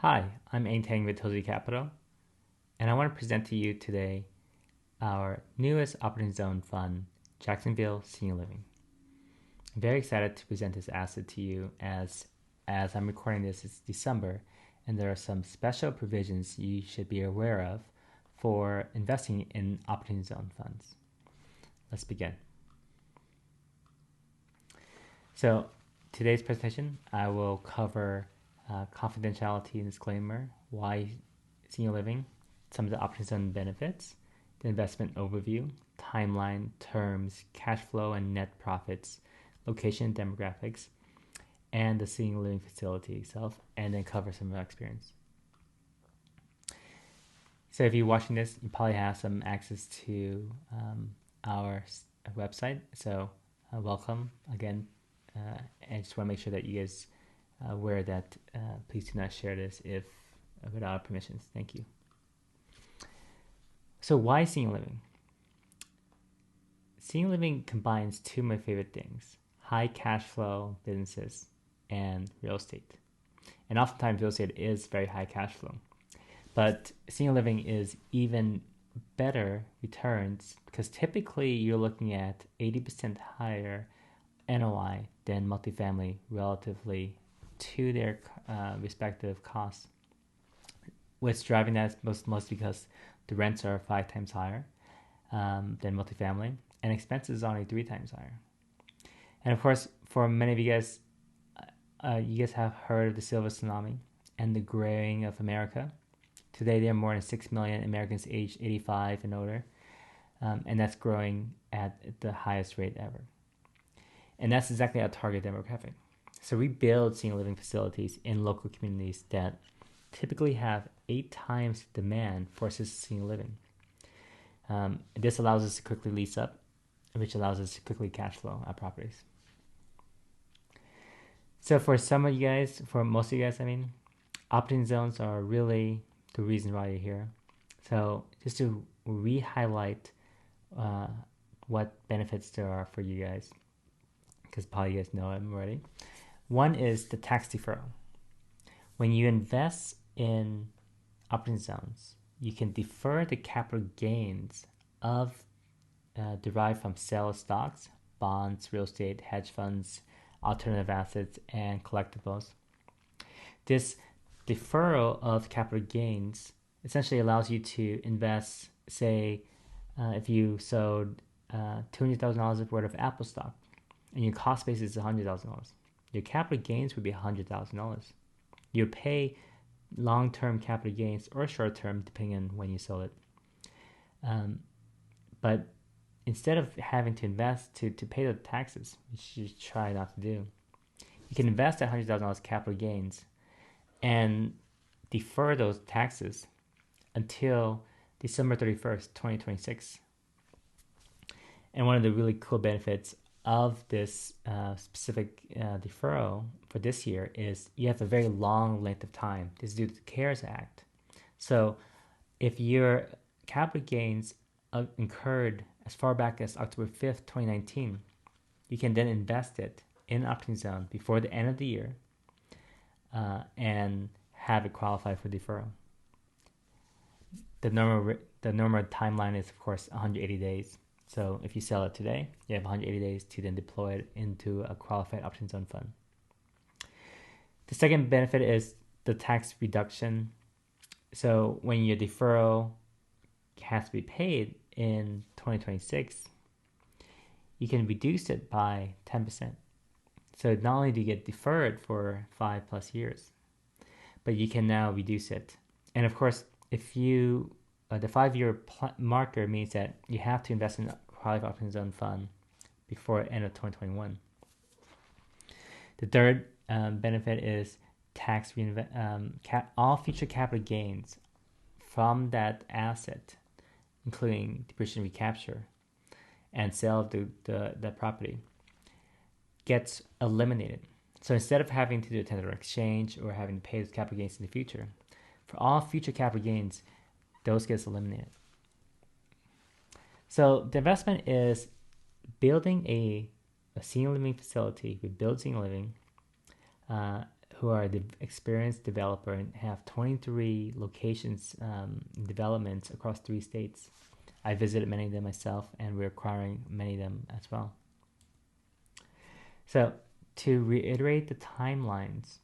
Hi, I'm Aang Tang with Tozy Capital, and I want to present to you today our newest operating zone fund, Jacksonville Senior Living. I'm very excited to present this asset to you as I'm recording this, it's December, and there are some special provisions you should be aware of for investing in operating zone funds. Let's begin. So, today's presentation, I will cover confidentiality and disclaimer, why senior living, some of the options and benefits, the investment overview, timeline, terms, cash flow and net profits, location and demographics, and the senior living facility itself, and then cover some of our experience. So if you're watching this, you probably have some access to our website. So welcome again. And just want to make sure that you guys are aware that please do not share this if without permissions. Thank you. So why senior living? Senior living combines two of my favorite things: high cash flow businesses and real estate. And oftentimes real estate is very high cash flow. But senior living is even better returns because typically you're looking at 80% higher NOI than multifamily relatively to their respective costs. What's driving that is mostly because the rents are 5 times higher than multifamily, and expenses are only 3 times higher. And of course, for many of you guys have heard of the silver tsunami and the graying of America. Today, there are more than 6 million Americans aged 85 and older, and that's growing at the highest rate ever. And that's exactly our target demographic. So we build senior living facilities in local communities that typically have 8 times demand for assisted senior living. This allows us to quickly lease up, which allows us to quickly cash flow our properties. So for some of you guys, for most of you guys, operating zones are really the reason why you're here. So just to re-highlight what benefits there are for you guys, because probably you guys know them already. One is the tax deferral. When you invest in operating zones, you can defer the capital gains of derived from sale of stocks, bonds, real estate, hedge funds, alternative assets, and collectibles. This deferral of capital gains essentially allows you to invest, say, if you sold $200,000 worth of Apple stock, and your cost base is $100,000. Your capital gains would be $100,000. You pay long-term capital gains or short-term, depending on when you sell it. But instead of having to invest to pay the taxes, which you try not to do, you can invest that $100,000 capital gains and defer those taxes until December 31st, 2026. And one of the really cool benefits of this specific deferral for this year is you have a very long length of time. This is due to the CARES Act. So if your capital gains incurred as far back as October 5th, 2019, you can then invest it in an operating zone before the end of the year and have it qualify for deferral. The normal timeline is, of course, 180 days. So if you sell it today, you have 180 days to then deploy it into a qualified option zone fund. The second benefit is the tax reduction. So when your deferral has to be paid in 2026, you can reduce it by 10%. So not only do you get deferred for 5+ years, but you can now reduce it. And of course, if you the 5-year marker means that you have to invest in a qualified option zone fund before the end of 2021. The third benefit is tax all future capital gains from that asset, including depreciation recapture and sale of the property, gets eliminated. So instead of having to do a tender exchange or having to pay those capital gains in the future, for all future capital gains, those gets eliminated. So the investment is building a senior living facility. We build senior living who are the experienced developer and have 23 locations developments across 3 states. I visited many of them myself, and we're acquiring many of them as well. So to reiterate the timelines,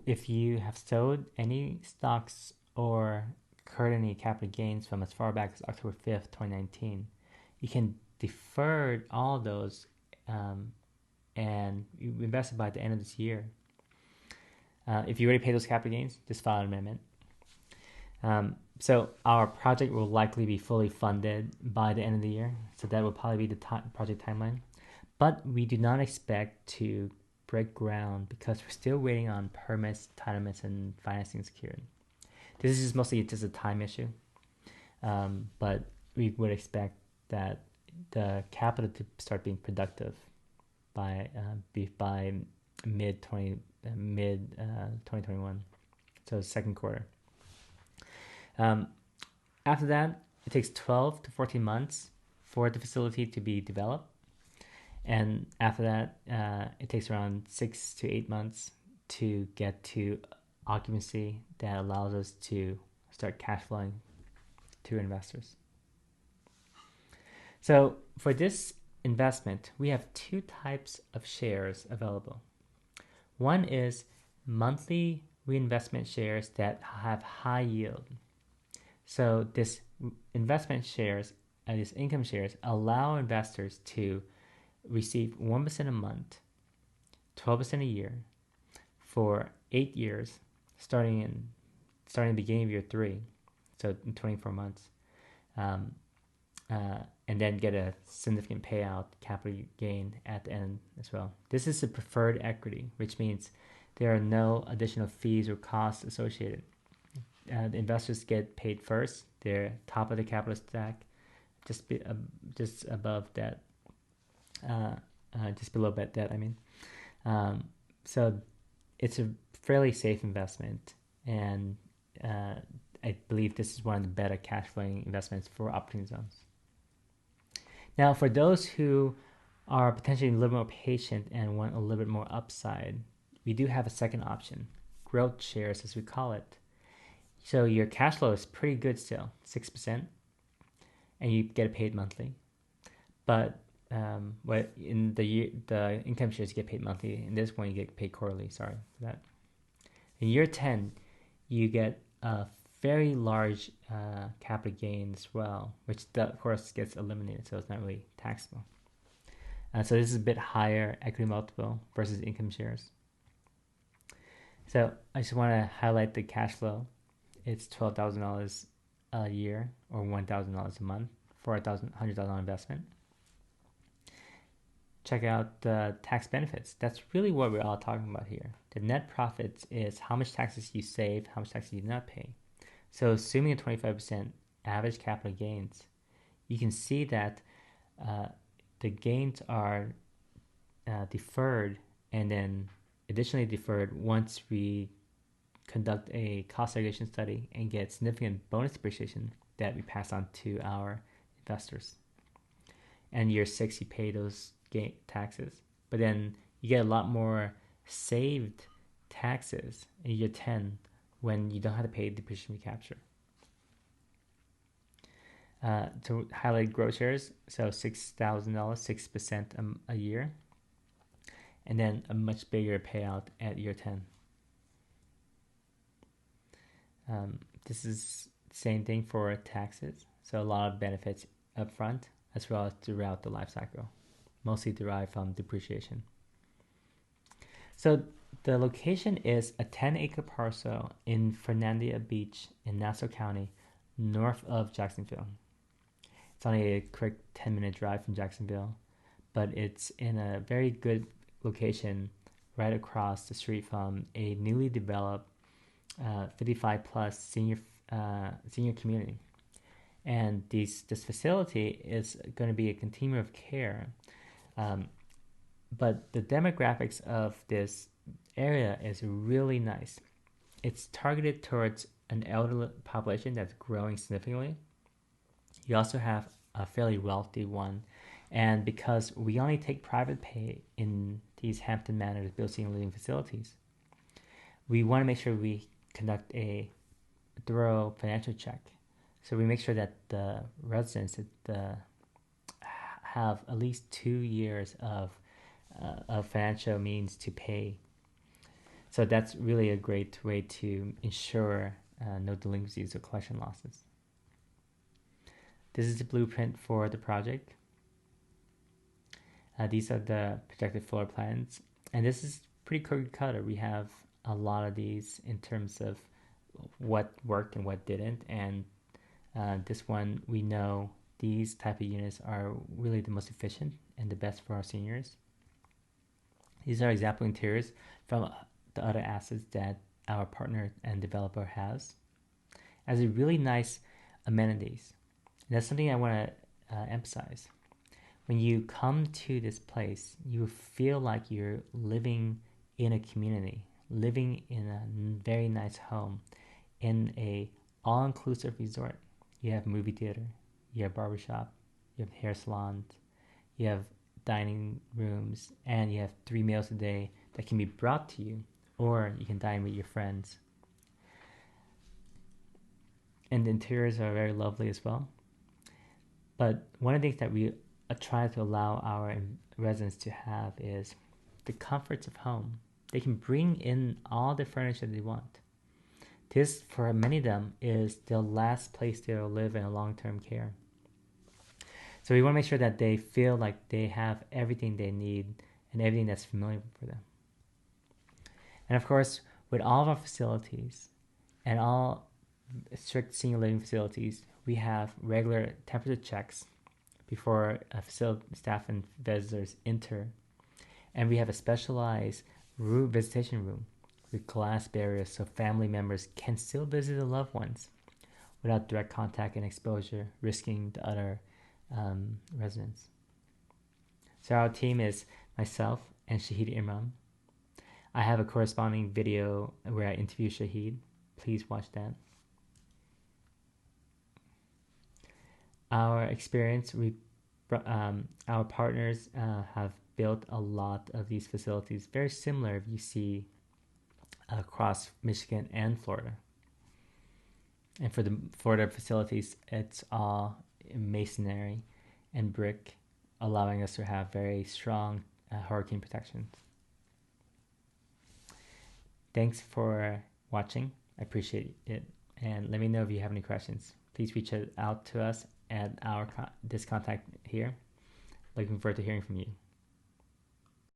if you have sold any stocks or incurred any capital gains from as far back as October 5th, 2019, you can defer all of those and you invest it by the end of this year. If you already paid those capital gains, just file an amendment. So our project will likely be fully funded by the end of the year. So that will probably be the project timeline. But we do not expect to break ground because we're still waiting on permits, entitlements, and financing secured. This is mostly just a time issue. But we would expect that the capital to start being productive by mid 2021, so second quarter. After that, it takes 12 to 14 months for the facility to be developed, and after that, it takes around 6 to 8 months to get to occupancy that allows us to start cash flowing to investors. So for this investment, we have 2 types of shares available. One is monthly reinvestment shares that have high yield. So this investment shares, these income shares, allow investors to receive 1% a month, 12% a year, for 8 years, starting the beginning of year 3, so in 24 months. And then get a significant payout capital gain at the end as well. This is a preferred equity, which means there are no additional fees or costs associated. The investors get paid first. They're top of the capital stack, just above debt, just below debt. So it's a fairly safe investment, and I believe this is one of the better cash flowing investments for opportunity zones. Now, for those who are potentially a little more patient and want a little bit more upside, we do have a second option, growth shares as we call it. So your cash flow is pretty good still, 6%, and you get paid monthly. But in the income shares you get paid monthly. In this one you get paid quarterly. Sorry for that. In year 10, you get a very large capital gain as well, which of course gets eliminated, so it's not really taxable. So this is a bit higher equity multiple versus income shares. So I just want to highlight the cash flow. It's $12,000 a year or $1,000 a month for a $100,000 investment. Check out the tax benefits. That's really what we're all talking about here. The net profits is how much taxes you save, how much taxes you do not pay. So assuming a 25% average capital gains, you can see that the gains are deferred and then additionally deferred once we conduct a cost segregation study and get significant bonus depreciation that we pass on to our investors. And year 6, you pay those taxes, but then you get a lot more saved taxes in year 10 when you don't have to pay depreciation recapture. To highlight growth shares, so $6,000, 6% a year, and then a much bigger payout at year 10. This is the same thing for taxes, so a lot of benefits up front as well as throughout the life cycle, mostly derived from depreciation. So the location is a 10-acre parcel in Fernandina Beach in Nassau County, north of Jacksonville. It's only a quick 10-minute drive from Jacksonville, but it's in a very good location right across the street from a newly developed 55-plus senior community. And this facility is going to be a continuum of care. But the demographics of this area is really nice. It's targeted towards an elderly population that's growing significantly. You also have a fairly wealthy one. And because we only take private pay in these Hampton Manor built senior living facilities, we want to make sure we conduct a thorough financial check. So we make sure that the residents have at least 2 years of financial means to pay. So that's really a great way to ensure no delinquencies or collection losses. This is the blueprint for the project. These are the projected floor plans. And this is pretty cookie cutter. We have a lot of these in terms of what worked and what didn't. And this one, we know these type of units are really the most efficient and the best for our seniors. These are example interiors from the other assets that our partner and developer has. As a really nice amenities. And that's something I want to emphasize. When you come to this place, you feel like you're living in a community, living in a very nice home, in a all-inclusive resort. You have movie theater, you have barbershop, you have hair salons, you have dining rooms, and you have 3 meals a day that can be brought to you, or you can dine with your friends. And the interiors are very lovely as well. But one of the things that we try to allow our residents to have is the comforts of home. They can bring in all the furniture they want. This, for many of them, is the last place they'll live in a long-term care. So we want to make sure that they feel like they have everything they need and everything that's familiar for them. And of course, with all of our facilities and all strict senior living facilities, we have regular temperature checks before facility staff and visitors enter. And we have a specialized visitation room with glass barriers so family members can still visit their loved ones without direct contact and exposure, risking the other residents. So our team is myself and Shahid Imran. I have a corresponding video where I interview Shahid. Please watch that. Our experience, our partners have built a lot of these facilities, very similar if you see across Michigan and Florida. And for the Florida facilities, it's all masonry and brick, allowing us to have very strong hurricane protections. Thanks for watching. I appreciate it. And let me know if you have any questions. Please reach out to us at this contact here. Looking forward to hearing from you.